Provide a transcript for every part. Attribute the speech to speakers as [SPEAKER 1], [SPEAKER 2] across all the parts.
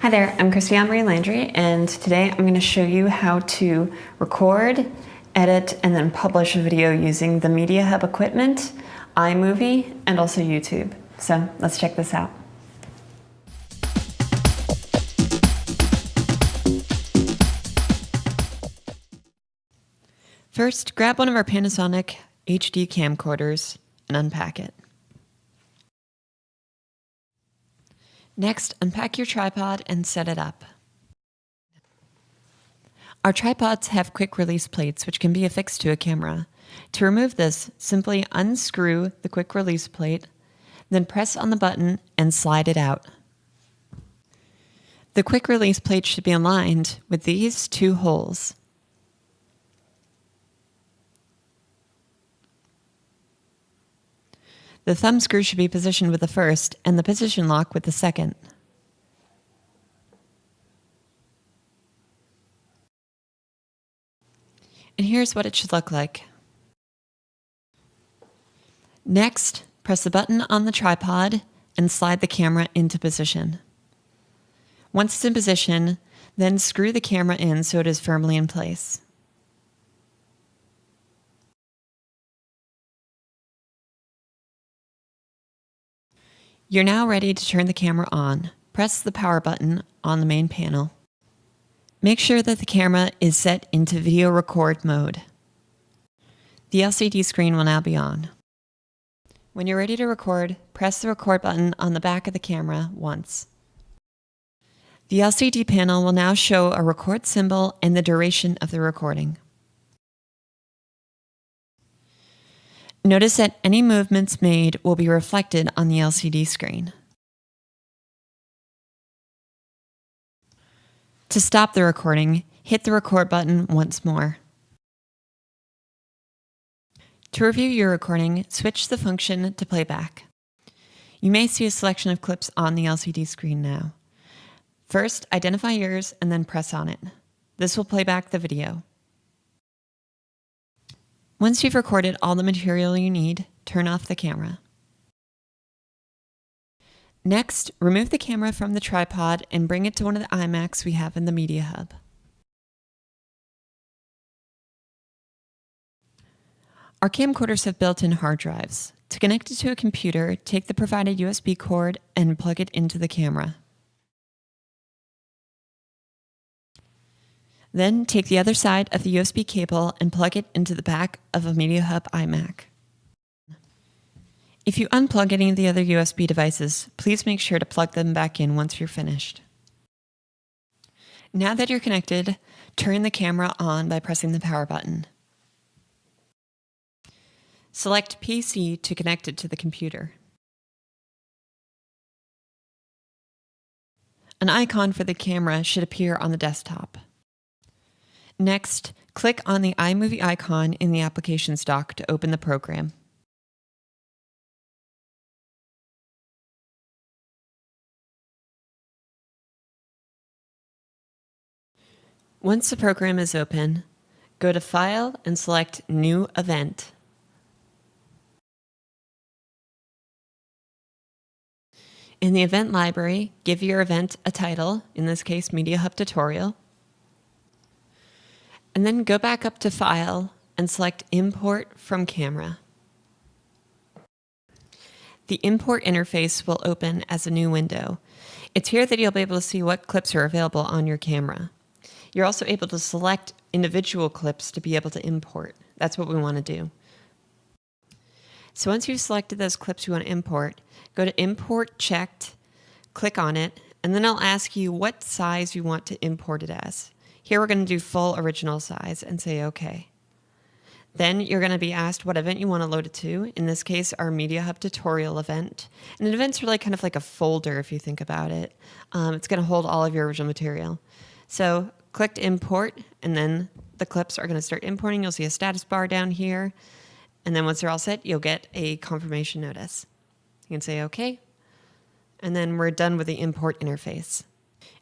[SPEAKER 1] Hi there, I'm Christiane Marie Landry, and today I'm going to show you how to record, edit, and then publish a video using the MediaHub equipment, iMovie, and also YouTube. So let's check this out. First, grab one of our Panasonic HD camcorders and unpack it. Next, unpack your tripod and set it up. Our tripods have quick release plates which can be affixed to a camera. To remove this, simply unscrew the quick release plate, then press on the button and slide it out. The quick release plate should be aligned with these two holes. The thumb screw should be positioned with the first and the position lock with the second. And here's what it should look like. Next, press the button on the tripod and slide the camera into position. Once it's in position, then screw the camera in so it is firmly in place. You're now ready to turn the camera on. Press the power button on the main panel. Make sure that the camera is set into video record mode. The LCD screen will now be on. When you're ready to record, press the record button on the back of the camera once. The LCD panel will now show a record symbol and the duration of the recording. Notice that any movements made will be reflected on the LCD screen. To stop the recording, hit the record button once more. To review your recording, switch the function to playback. You may see a selection of clips on the LCD screen now. First, identify yours and then press on it. This will play back the video. Once you've recorded all the material you need, turn off the camera. Next, remove the camera from the tripod and bring it to one of the iMacs we have in the MediaHub. Our camcorders have built-in hard drives. To connect it to a computer, take the provided USB cord and plug it into the camera. Then take the other side of the USB cable and plug it into the back of a MediaHub iMac. If you unplug any of the other USB devices, please make sure to plug them back in once you're finished. Now that you're connected, turn the camera on by pressing the power button. Select PC to connect it to the computer. An icon for the camera should appear on the desktop. Next, click on the iMovie icon in the Applications dock to open the program. Once the program is open, go to File and select New Event. In the event library, give your event a title, in this case MediaHub Tutorial, and then go back up to File and select Import from Camera. The import interface will open as a new window. It's here that you'll be able to see what clips are available on your camera. You're also able to select individual clips to be able to import. That's what we want to do. So once you've selected those clips you want to import, go to Import Checked, click on it, and then I'll ask you what size you want to import it as. Here we're going to do full original size and say OK. Then you're going to be asked what event you want to load it to. In this case, our MediaHub tutorial event. And an event's really kind of like a folder if you think about it. It's going to hold all of your original material. So click to import, and then the clips are going to start importing. You'll see a status bar down here. And then once they're all set, you'll get a confirmation notice. You can say OK. And then we're done with the import interface.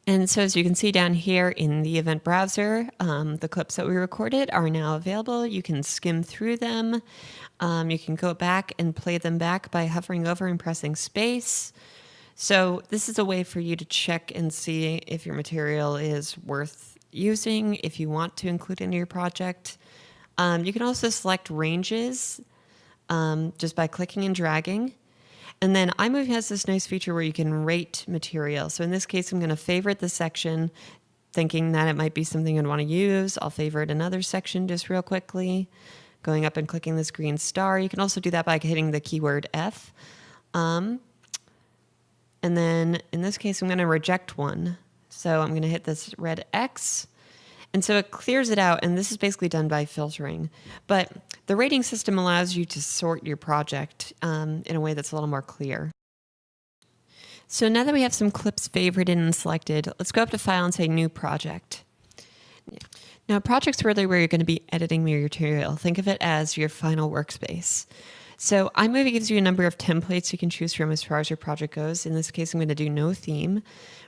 [SPEAKER 1] And so as you can see down here in the event browser, the clips that we recorded are now available. You can skim through them. You can go back and play them back by hovering over and pressing space. So this is a way for you to check and see if your material is worth using, if you want to include it in your project. You can also select ranges just by clicking and dragging. And then iMovie has this nice feature where you can rate material. So in this case, I'm going to favorite this section, thinking that it might be something I'd want to use. I'll favorite another section just real quickly, going up and clicking this green star. You can also do that by hitting the keyword F. And then in this case, I'm going to reject one. So I'm going to hit this red X. And so it clears it out, and this is basically done by filtering. But the rating system allows you to sort your project in a way that's a little more clear. So now that we have some clips favorited and selected, let's go up to File and say New Project. Now, a project's really where you're going to be editing your material. Think of it as your final workspace. So iMovie gives you a number of templates you can choose from as far as your project goes. In this case, I'm going to do no theme.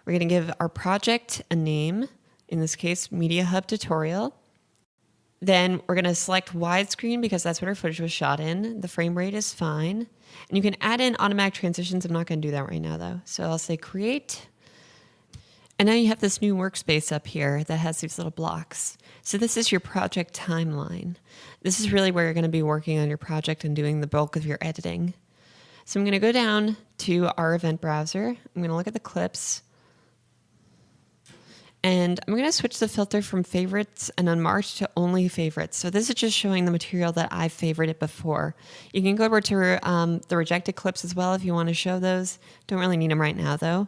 [SPEAKER 1] We're going to give our project a name. In this case, MediaHub tutorial. Then we're going to select widescreen because that's what our footage was shot in. The frame rate is fine. And you can add in automatic transitions. I'm not going to do that right now though. So I'll say create. And now you have this new workspace up here that has these little blocks. So this is your project timeline. This is really where you're going to be working on your project and doing the bulk of your editing. So I'm going to go down to our event browser. I'm going to look at the clips. And I'm going to switch the filter from favorites and unmarked to only favorites. So this is just showing the material that I've favorited before. You can go over to the rejected clips as well if you want to show those. Don't really need them right now though.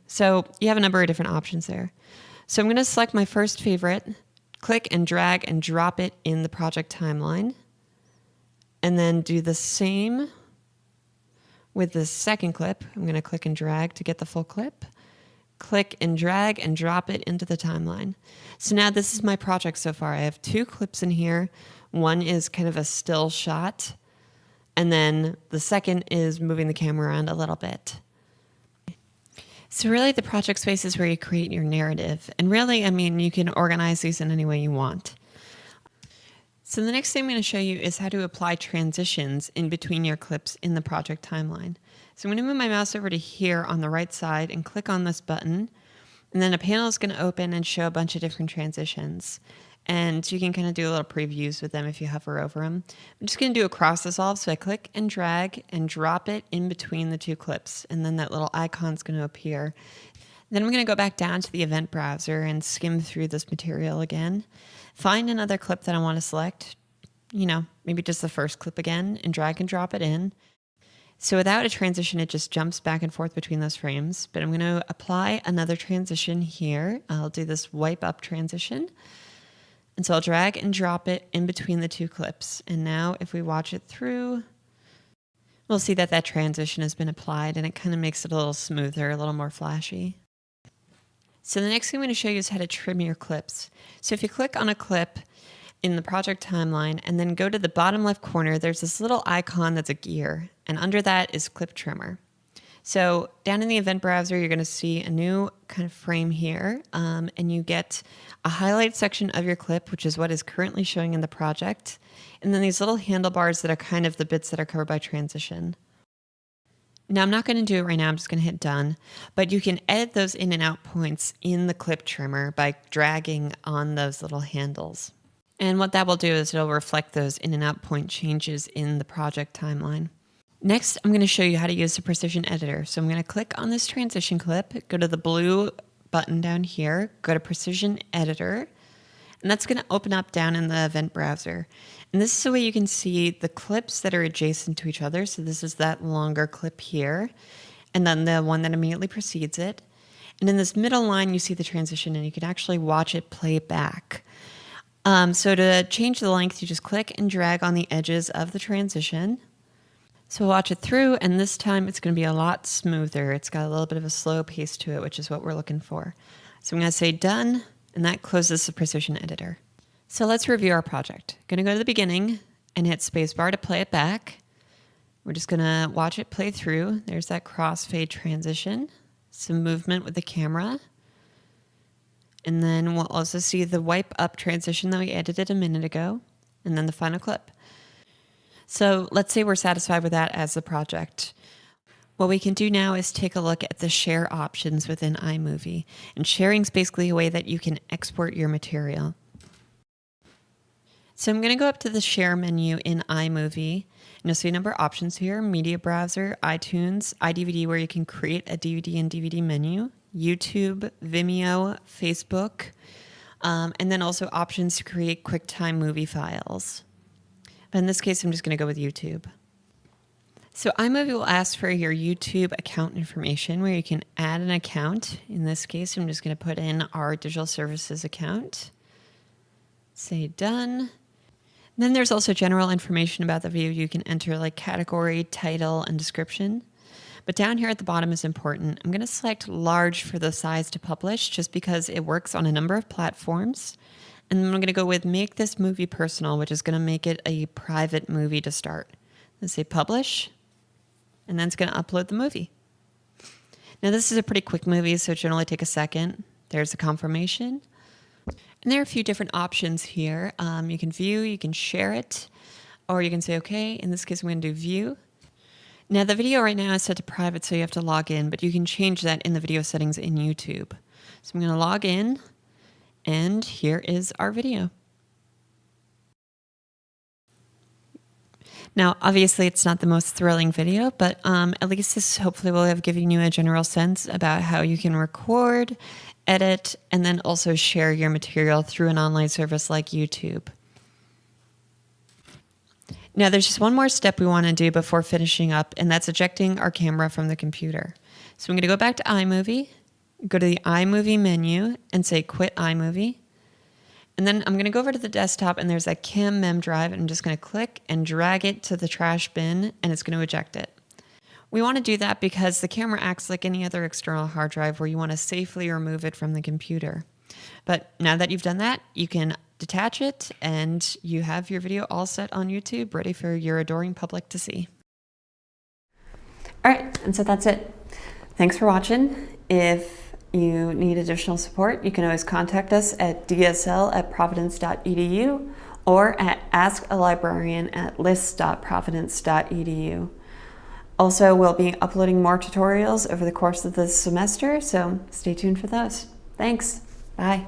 [SPEAKER 1] So you have a number of different options there. So I'm going to select my first favorite, click and drag and drop it in the project timeline. And then do the same with the second clip. I'm going to click and drag to get the full clip. Click and drag and drop it into the timeline. So now this is my project so far. I have two clips in here. One is kind of a still shot, and then the second is moving the camera around a little bit. So really the project space is where you create your narrative. And really, I mean, you can organize these in any way you want. So the next thing I'm going to show you is how to apply transitions in between your clips in the project timeline. So I'm going to move my mouse over to here on the right side and click on this button. And then a panel is going to open and show a bunch of different transitions. And you can kind of do a little previews with them if you hover over them. I'm just going to do a cross dissolve. So I click and drag and drop it in between the two clips. And then that little icon is going to appear. Then I'm going to go back down to the event browser and skim through this material again. Find another clip that I want to select, maybe just the first clip again, and drag and drop it in. So without a transition, it just jumps back and forth between those frames. But I'm going to apply another transition here. I'll do this wipe up transition. And so I'll drag and drop it in between the two clips. And now if we watch it through, we'll see that that transition has been applied, and it kind of makes it a little smoother, a little more flashy. So the next thing I'm going to show you is how to trim your clips. So if you click on a clip in the project timeline and then go to the bottom left corner, there's this little icon that's a gear, and under that is clip trimmer. So down in the event browser, you're going to see a new kind of frame here, and you get a highlight section of your clip, which is what is currently showing in the project, and then these little handlebars that are kind of the bits that are covered by transition. Now I'm not going to do it right now, I'm just going to hit done, but you can edit those in and out points in the clip trimmer by dragging on those little handles. And what that will do is it'll reflect those in and out point changes in the project timeline. Next, I'm going to show you how to use the precision editor. So I'm going to click on this transition clip, go to the blue button down here, go to precision editor, and that's going to open up down in the event browser. And this is the way you can see the clips that are adjacent to each other. So this is that longer clip here, and then the one that immediately precedes it. And in this middle line, you see the transition, and you can actually watch it play back. So to change the length, you just click and drag on the edges of the transition. So watch it through, and this time it's going to be a lot smoother. It's got a little bit of a slow pace to it, which is what we're looking for. So I'm going to say done, and that closes the precision editor. So let's review our project. Going to go to the beginning and hit spacebar to play it back. We're just going to watch it play through. There's that crossfade transition, some movement with the camera. And then we'll also see the wipe up transition that we edited a minute ago, and then the final clip. So let's say we're satisfied with that as the project. What we can do now is take a look at the share options within iMovie. And sharing is basically a way that you can export your material. So I'm going to go up to the share menu in iMovie. And you'll see a number of options here: Media Browser, iTunes, iDVD, where you can create a DVD and DVD menu, YouTube, Vimeo, Facebook, and then also options to create QuickTime movie files. But in this case, I'm just going to go with YouTube. So iMovie will ask for your YouTube account information, where you can add an account. In this case, I'm just going to put in our digital services account. Say done. Then there's also general information about the video you can enter, like category, title, and description. But down here at the bottom is important. I'm going to select large for the size to publish, just because it works on a number of platforms. And then I'm going to go with make this movie personal, which is going to make it a private movie to start. Let's say publish, and then it's going to upload the movie. Now this is a pretty quick movie, so it should only take a second. There's the confirmation. And there are a few different options here. You can view, you can share it, or you can say, okay, in this case, I'm going to do view. Now the video right now is set to private, so you have to log in, but you can change that in the video settings in YouTube. So I'm going to log in, and here is our video. Now, obviously, it's not the most thrilling video, but at least this hopefully will have given you a general sense about how you can record, edit, and then also share your material through an online service like YouTube. Now, there's just one more step we want to do before finishing up, and that's ejecting our camera from the computer. So I'm going to go back to iMovie, go to the iMovie menu, and say Quit iMovie. And then I'm going to go over to the desktop, and there's that CAM mem drive, and I'm just going to click and drag it to the trash bin, and it's going to eject it. We want to do that because the camera acts like any other external hard drive, where you want to safely remove it from the computer. But now that you've done that, you can detach it, and you have your video all set on YouTube, ready for your adoring public to see. All right, and so that's it. Thanks for watching. If you need additional support, you can always contact us at dsl@providence.edu or at askalibrarian@list.providence.edu. Also, we'll be uploading more tutorials over the course of this semester, so stay tuned for those. Thanks. Bye.